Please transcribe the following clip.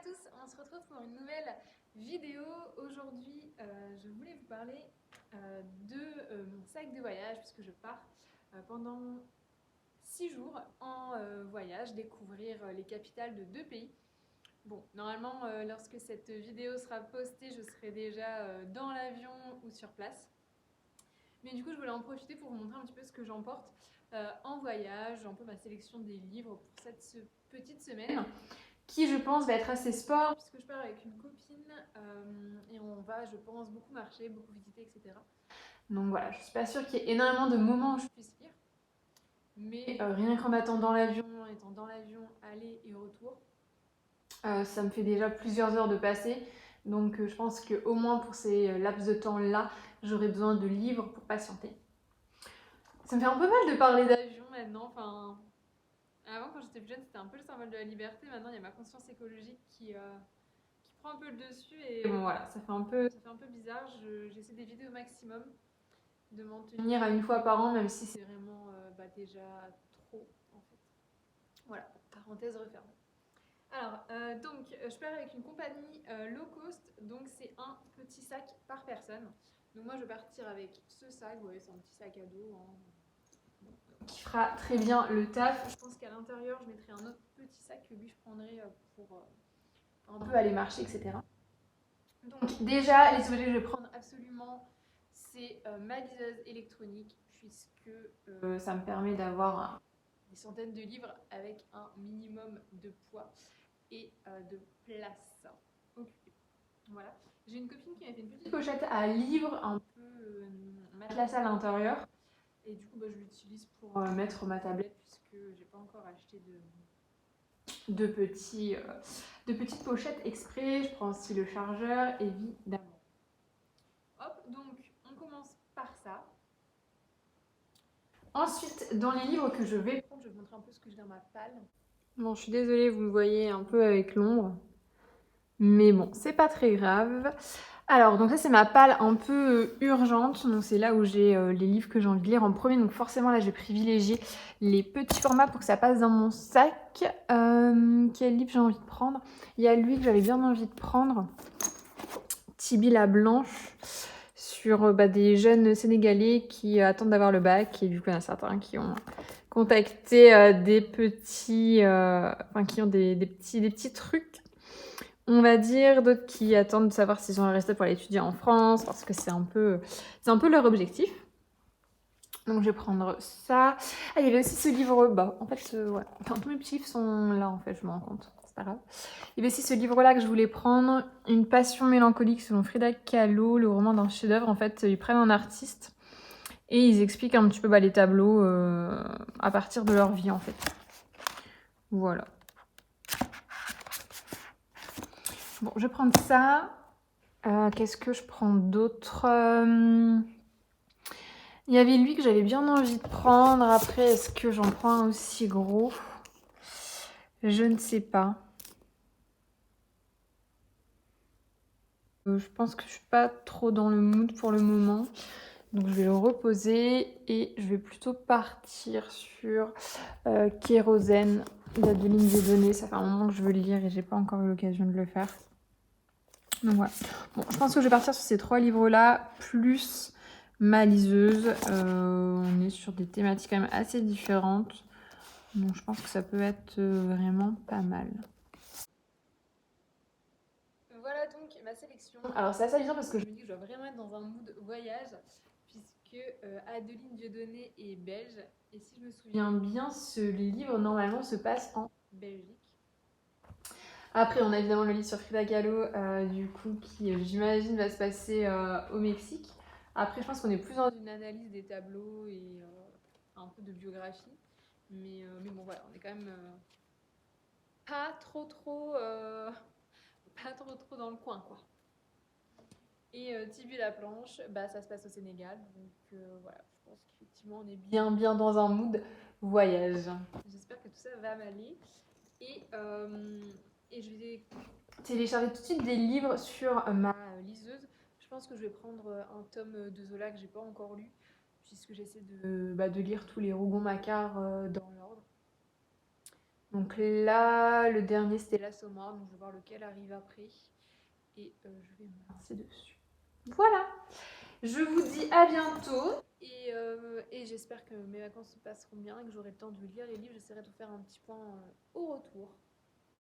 tous, on se retrouve pour une nouvelle vidéo. Aujourd'hui, je voulais vous parler de mon sac de voyage puisque je pars pendant 6 jours en voyage, découvrir les capitales de 2 pays. Bon, normalement, lorsque cette vidéo sera postée, je serai déjà dans l'avion ou sur place. Mais du coup, je voulais en profiter pour vous montrer un petit peu ce que j'emporte en voyage, un peu ma sélection des livres pour cette petite semaine qui je pense va être assez sport puisque je pars avec une copine et on va je pense beaucoup marcher, beaucoup visiter etc. Donc voilà, je suis pas sûre qu'il y ait énormément de moments où je puisse lire, mais rien qu'en attendant l'avion, étant dans l'avion, aller et retour, ça me fait déjà plusieurs heures de passer, donc je pense qu'au moins pour ces laps de temps là, j'aurai besoin de livres pour patienter. Ça me fait un peu mal de parler d'avion maintenant, enfin... Avant, quand j'étais plus jeune, c'était un peu le symbole de la liberté. Maintenant, il y a ma conscience écologique qui prend un peu le dessus. Et bon, voilà, ça fait un peu bizarre. J'essaie d'éviter au maximum de m'en tenir à une fois par an, même si c'est vraiment déjà trop, en fait. Voilà, parenthèse refermée. Alors, donc, je pars avec une compagnie low cost. Donc, c'est un petit sac par personne. Donc, moi, je vais partir avec ce sac. Ouais, c'est un petit sac à dos, hein, qui fera très bien le taf. Je pense qu'à l'intérieur, je mettrai un autre petit sac que lui, je prendrai pour un peu aller marcher, etc. Donc déjà, les objets que je vais prendre absolument, c'est ma liseuse électronique, puisque ça me permet d'avoir des centaines de livres avec un minimum de poids et de place occupée. Voilà. J'ai une copine qui m'a fait une petite pochette à livres un peu matelassée à l'intérieur. Et du coup, je l'utilise pour mettre ma tablette puisque j'ai pas encore acheté de petites pochettes exprès. Je prends aussi le chargeur, évidemment. Hop, donc on commence par ça. Ensuite, dans les livres que je vais prendre, je vais vous montrer un peu ce que j'ai dans ma palle. Bon, je suis désolée, vous me voyez un peu avec l'ombre. Mais bon, c'est pas très grave. Alors, donc ça c'est ma palle un peu urgente, donc c'est là où j'ai les livres que j'ai envie de lire en premier, donc forcément là je vais privilégier les petits formats pour que ça passe dans mon sac. Quel livre j'ai envie de prendre? Il y a lui que j'avais bien envie de prendre, Tibi la Blanche, sur des jeunes Sénégalais qui attendent d'avoir le bac, et du coup il y en a certains qui ont contacté des petits, enfin qui ont des petits trucs, on va dire, d'autres qui attendent de savoir s'ils ont resté pour aller étudier en France, parce que c'est un peu leur objectif. Donc je vais prendre ça. Ah, il y avait aussi ce livre, en fait, ouais. Enfin, tous mes petits livres sont là, en fait, je me rends compte. C'est pas grave. Il y avait aussi ce livre-là que je voulais prendre, Une passion mélancolique selon Frida Kahlo, le roman d'un chef-d'œuvre. En fait, ils prennent un artiste et ils expliquent un petit peu les tableaux à partir de leur vie, en fait. Voilà. Bon, je vais prendre ça. Qu'est-ce que je prends d'autre? Il y avait lui que j'avais bien envie de prendre. Après, est-ce que j'en prends un aussi gros? Je ne sais pas. Je pense que je suis pas trop dans le mood pour le moment. Donc je vais le reposer et je vais plutôt partir sur Kérosène d'Adeline Dieudonné. Ça fait un moment que je veux le lire et j'ai pas encore eu l'occasion de le faire. Donc voilà. Bon, je pense que je vais partir sur ces 3 livres-là, plus ma liseuse. On est sur des thématiques quand même assez différentes. Donc je pense que ça peut être vraiment pas mal. Voilà donc ma sélection. Alors c'est assez amusant parce que je me dis que je dois vraiment être dans un mood voyage, puisque Adeline Dieudonné est belge. Et si je me souviens bien, ce livre normalement se passe en Belgique. Après, on a évidemment le livre sur Frida Kahlo, du coup, qui j'imagine va se passer au Mexique. Après, je pense qu'on est plus dans une analyse des tableaux et un peu de biographie. Mais bon, voilà, on est quand même pas trop dans le coin, quoi. Et Tibu la planche, ça se passe au Sénégal. Donc voilà, je pense qu'effectivement, on est bien dans un mood voyage. J'espère que tout ça va m'aller. Et je vais télécharger tout de suite des livres sur ma liseuse. Je pense que je vais prendre un tome de Zola que j'ai pas encore lu, puisque j'essaie de lire tous les Rougon-Macquart dans l'ordre. Donc là, le dernier c'était l'Assommoir, donc je vais voir lequel arrive après. Et je vais me lancer dessus. Voilà. Je vous dis à bientôt et j'espère que mes vacances se passeront bien et que j'aurai le temps de lire les livres. J'essaierai de vous faire un petit point au retour.